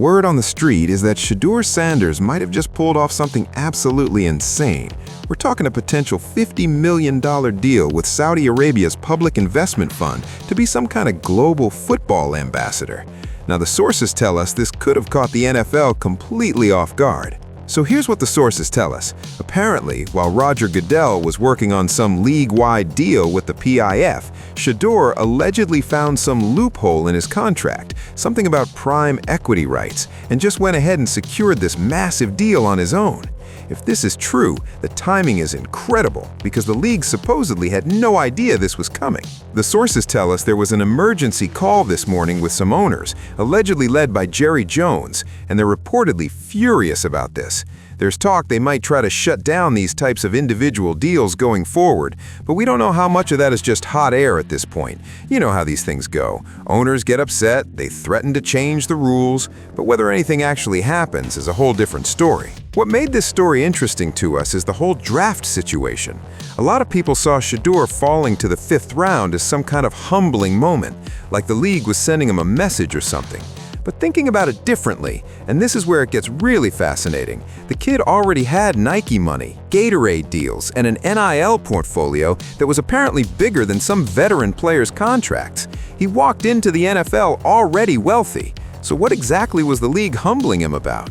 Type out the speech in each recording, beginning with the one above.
Word on the street is that Shedeur Sanders might have just pulled off something absolutely insane. We're talking a potential $50 million deal with Saudi Arabia's public investment fund to be some kind of global football ambassador. Now, the sources tell us this could have caught the NFL completely off guard. So here's what the sources tell us. Apparently, while Roger Goodell was working on some league-wide deal with the PIF, Shedeur allegedly found some loophole in his contract, something about prime equity rights, and just went ahead and secured this massive deal on his own. If this is true, the timing is incredible because the league supposedly had no idea this was coming. The sources tell us there was an emergency call this morning with some owners, allegedly led by Jerry Jones, and they're reportedly furious about this. There's talk they might try to shut down these types of individual deals going forward, but we don't know how much of that is just hot air at this point. You know how these things go. Owners get upset, they threaten to change the rules, but whether anything actually happens is a whole different story. What made this story interesting to us is the whole draft situation. A lot of people saw Shedeur falling to the 5th round as some kind of humbling moment, like the league was sending him a message or something. But thinking about it differently, and this is where it gets really fascinating, the kid already had Nike money, Gatorade deals, and an NIL portfolio that was apparently bigger than some veteran players' contracts. He walked into the NFL already wealthy. So what exactly was the league humbling him about?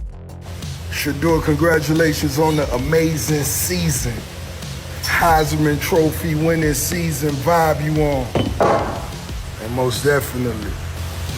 Shedeur, congratulations on the amazing season. Heisman Trophy winning season vibe you on. And most definitely,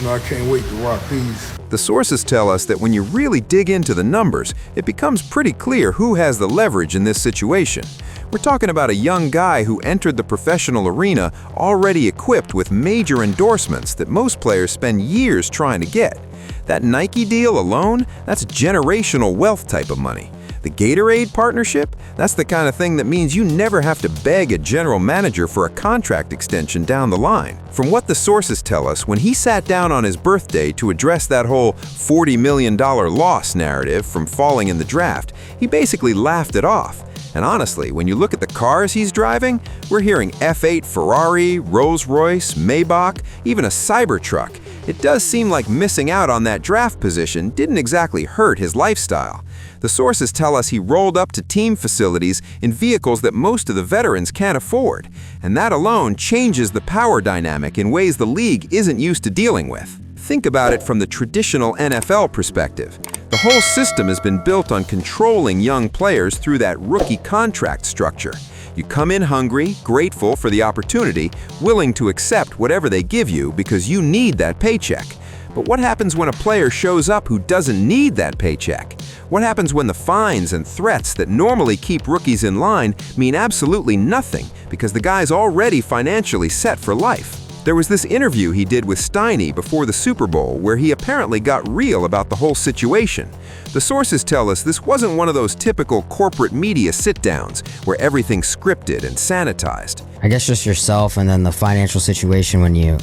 I can't wait to rock these. The sources tell us that when you really dig into the numbers, it becomes pretty clear who has the leverage in this situation. We're talking about a young guy who entered the professional arena already equipped with major endorsements that most players spend years trying to get. That Nike deal alone, that's generational wealth type of money. The Gatorade partnership, that's the kind of thing that means you never have to beg a general manager for a contract extension down the line. From what the sources tell us, when he sat down on his birthday to address that whole $40 million loss narrative from falling in the draft, he basically laughed it off. And honestly, when you look at the cars he's driving, we're hearing F8 Ferrari, Rolls-Royce, Maybach, even a Cybertruck. It does seem like missing out on that draft position didn't exactly hurt his lifestyle. The sources tell us he rolled up to team facilities in vehicles that most of the veterans can't afford, and that alone changes the power dynamic in ways the league isn't used to dealing with. Think about it from the traditional NFL perspective. The whole system has been built on controlling young players through that rookie contract structure. You come in hungry, grateful for the opportunity, willing to accept whatever they give you because you need that paycheck. But what happens when a player shows up who doesn't need that paycheck? What happens when the fines and threats that normally keep rookies in line mean absolutely nothing because the guy's already financially set for life? There was this interview he did with Steiny before the Super Bowl where he apparently got real about the whole situation. The sources tell us this wasn't one of those typical corporate media sit-downs where everything's scripted and sanitized. I guess just yourself and then the financial situation when you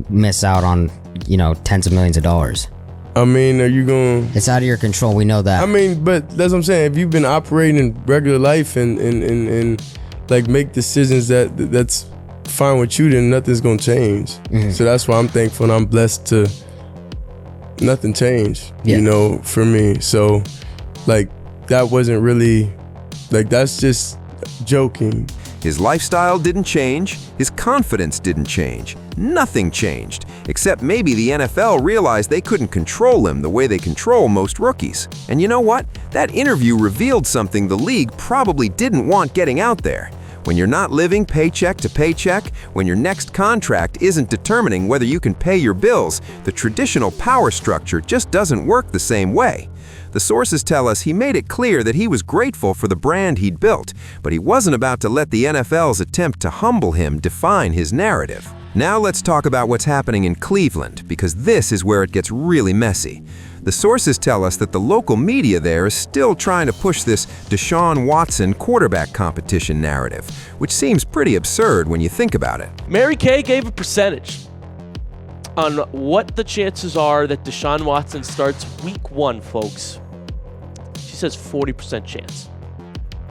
miss out on, tens of millions of dollars. I mean, are you going... It's out of your control, we know that. I mean, but that's what I'm saying. If you've been operating in regular life and like make decisions that's fine with you, then nothing's gonna change. Mm-hmm. So that's why I'm thankful and I'm blessed to nothing change, for me. So like that wasn't really, like that's just joking. His lifestyle didn't change, his confidence didn't change, nothing changed, except maybe the NFL realized they couldn't control him the way they control most rookies. And you know what? That interview revealed something the league probably didn't want getting out there. When you're not living paycheck to paycheck, when your next contract isn't determining whether you can pay your bills, the traditional power structure just doesn't work the same way. The sources tell us he made it clear that he was grateful for the brand he'd built, but he wasn't about to let the NFL's attempt to humble him define his narrative. Now let's talk about what's happening in Cleveland, because this is where it gets really messy. The sources tell us that the local media there is still trying to push this Deshaun Watson quarterback competition narrative, which seems pretty absurd when you think about it. Mary Kay gave a percentage on what the chances are that Deshaun Watson starts week 1, folks. She says 40% chance.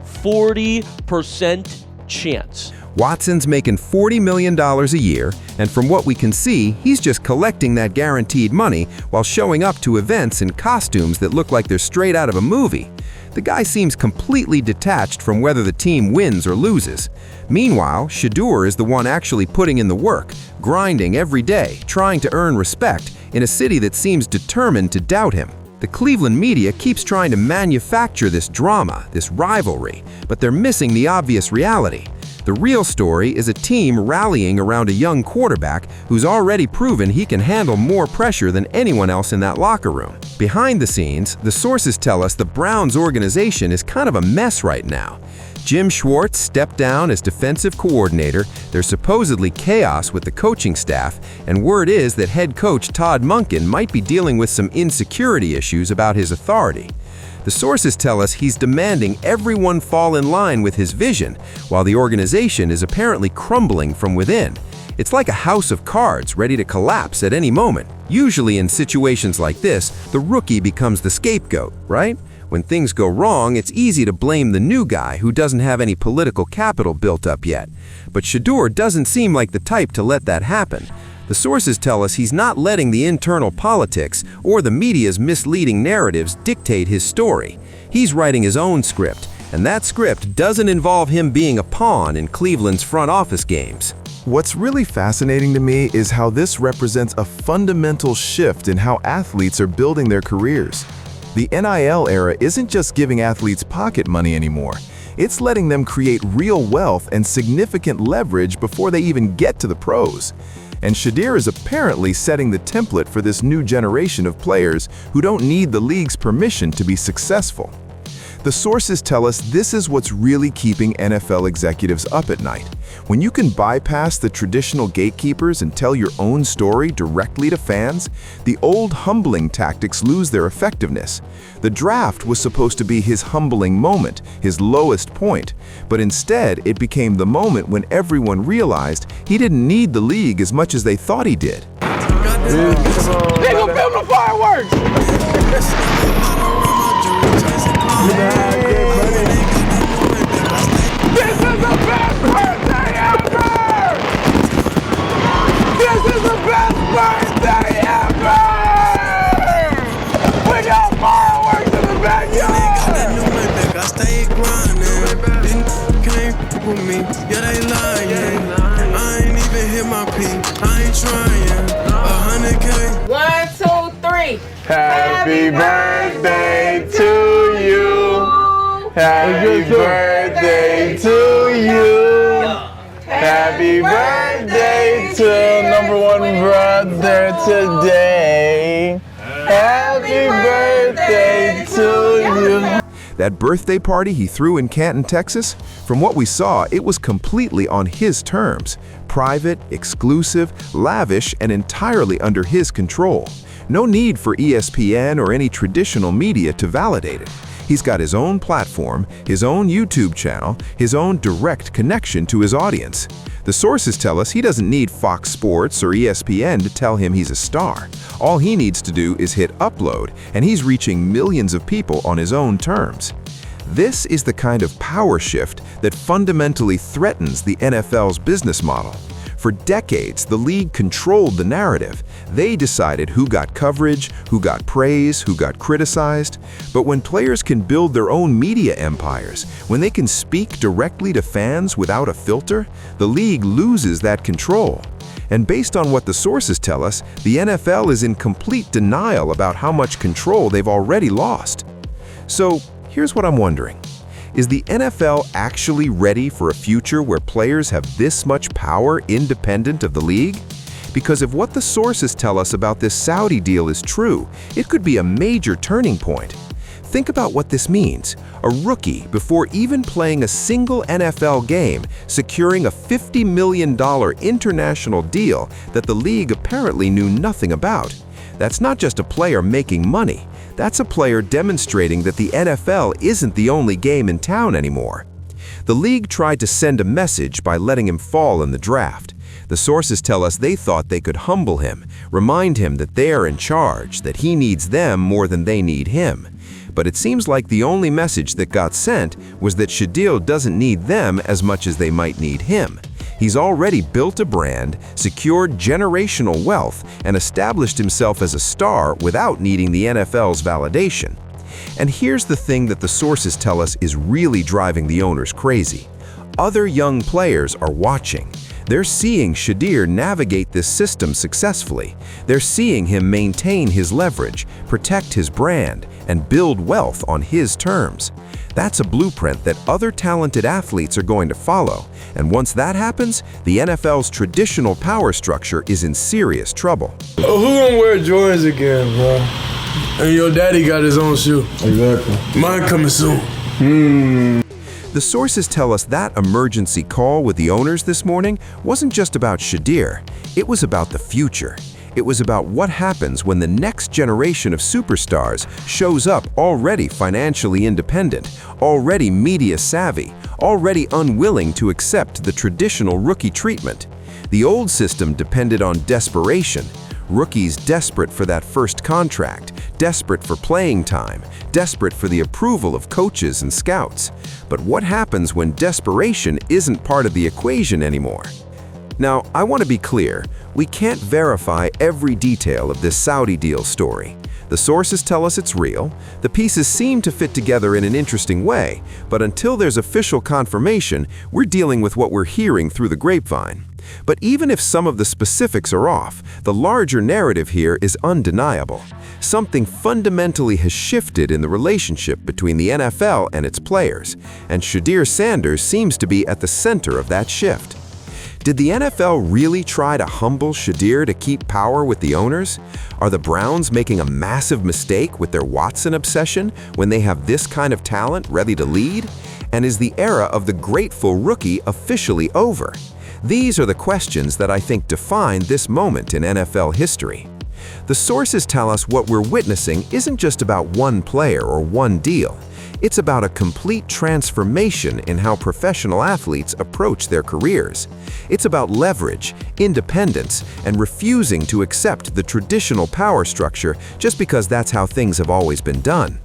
40% chance. Watson's making $40 million a year. And from what we can see, he's just collecting that guaranteed money while showing up to events in costumes that look like they're straight out of a movie. The guy seems completely detached from whether the team wins or loses. Meanwhile, Shedeur is the one actually putting in the work, grinding every day, trying to earn respect in a city that seems determined to doubt him. The Cleveland media keeps trying to manufacture this drama, this rivalry, but they're missing the obvious reality. The real story is a team rallying around a young quarterback who's already proven he can handle more pressure than anyone else in that locker room. Behind the scenes, the sources tell us the Browns organization is kind of a mess right now. Jim Schwartz stepped down as defensive coordinator, there's supposedly chaos with the coaching staff, and word is that head coach Todd Monken might be dealing with some insecurity issues about his authority. The sources tell us he's demanding everyone fall in line with his vision, while the organization is apparently crumbling from within. It's like a house of cards ready to collapse at any moment. Usually in situations like this, the rookie becomes the scapegoat, right? When things go wrong, it's easy to blame the new guy who doesn't have any political capital built up yet. But Shedeur doesn't seem like the type to let that happen. The sources tell us he's not letting the internal politics or the media's misleading narratives dictate his story. He's writing his own script, and that script doesn't involve him being a pawn in Cleveland's front office games. What's really fascinating to me is how this represents a fundamental shift in how athletes are building their careers. The NIL era isn't just giving athletes pocket money anymore. It's letting them create real wealth and significant leverage before they even get to the pros. And Shedeur is apparently setting the template for this new generation of players who don't need the league's permission to be successful. The sources tell us this is what's really keeping NFL executives up at night. When you can bypass the traditional gatekeepers and tell your own story directly to fans, the old humbling tactics lose their effectiveness. The draft was supposed to be his humbling moment, his lowest point, but instead it became the moment when everyone realized he didn't need the league as much as they thought he did. They gonna film the fireworks! This is the best birthday ever! This is the best birthday ever! We got fireworks in the backyard! I stay grinding. Can't with me. Yeah, they lying. I ain't even hit my peak. I ain't trying. 100K. 1, 2, 3. Happy birthday to you! Happy birthday to you! Happy birthday to #1 brother today! Happy birthday to you! That birthday party he threw in Canton, Texas? From what we saw, it was completely on his terms. Private, exclusive, lavish, and entirely under his control. No need for ESPN or any traditional media to validate it. He's got his own platform, his own YouTube channel, his own direct connection to his audience. The sources tell us he doesn't need Fox Sports or ESPN to tell him he's a star. All he needs to do is hit upload, and he's reaching millions of people on his own terms. This is the kind of power shift that fundamentally threatens the NFL's business model. For decades, the league controlled the narrative. They decided who got coverage, who got praise, who got criticized. But when players can build their own media empires, when they can speak directly to fans without a filter, the league loses that control. And based on what the sources tell us, the NFL is in complete denial about how much control they've already lost. So, here's what I'm wondering. Is the NFL actually ready for a future where players have this much power independent of the league? Because if what the sources tell us about this Saudi deal is true, it could be a major turning point. Think about what this means. A rookie, before even playing a single NFL game, securing a $50 million international deal that the league apparently knew nothing about. That's not just a player making money. That's a player demonstrating that the NFL isn't the only game in town anymore. The league tried to send a message by letting him fall in the draft. The sources tell us they thought they could humble him, remind him that they are in charge, that he needs them more than they need him. But it seems like the only message that got sent was that Shedeur doesn't need them as much as they might need him. He's already built a brand, secured generational wealth, and established himself as a star without needing the NFL's validation. And here's the thing that the sources tell us is really driving the owners crazy. Other young players are watching. They're seeing Shedeur navigate this system successfully. They're seeing him maintain his leverage, protect his brand, and build wealth on his terms. That's a blueprint that other talented athletes are going to follow. And once that happens, the NFL's traditional power structure is in serious trouble. Oh, who gonna wear Jordans again, bro? And your daddy got his own shoe. Exactly. Mine coming soon. The sources tell us that emergency call with the owners this morning wasn't just about Shedeur. It was about the future. It was about what happens when the next generation of superstars shows up already financially independent, already media savvy, already unwilling to accept the traditional rookie treatment. The old system depended on desperation. Rookies desperate for that first contract, desperate for playing time, desperate for the approval of coaches and scouts. But what happens when desperation isn't part of the equation anymore? Now, I want to be clear, we can't verify every detail of this Saudi deal story. The sources tell us it's real, the pieces seem to fit together in an interesting way, but until there's official confirmation, we're dealing with what we're hearing through the grapevine. But even if some of the specifics are off, the larger narrative here is undeniable. Something fundamentally has shifted in the relationship between the NFL and its players, and Shedeur Sanders seems to be at the center of that shift. Did the NFL really try to humble Shedeur to keep power with the owners? Are the Browns making a massive mistake with their Watson obsession when they have this kind of talent ready to lead? And is the era of the grateful rookie officially over? These are the questions that I think define this moment in NFL history. The sources tell us what we're witnessing isn't just about one player or one deal. It's about a complete transformation in how professional athletes approach their careers. It's about leverage, independence, and refusing to accept the traditional power structure just because that's how things have always been done.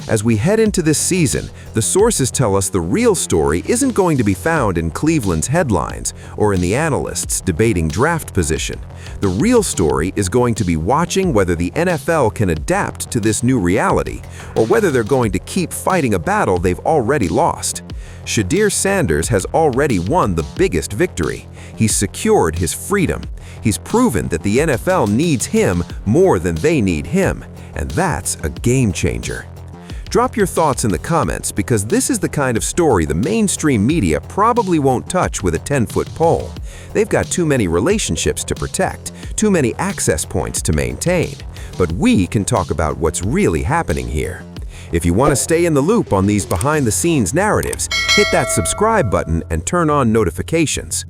As we head into this season, the sources tell us the real story isn't going to be found in Cleveland's headlines or in the analysts debating draft position. The real story is going to be watching whether the NFL can adapt to this new reality or whether they're going to keep fighting a battle they've already lost. Shedeur Sanders has already won the biggest victory. He's secured his freedom. He's proven that the NFL needs him more than they need him, and that's a game changer. Drop your thoughts in the comments because this is the kind of story the mainstream media probably won't touch with a 10-foot pole. They've got too many relationships to protect, too many access points to maintain. But we can talk about what's really happening here. If you want to stay in the loop on these behind-the-scenes narratives, hit that subscribe button and turn on notifications.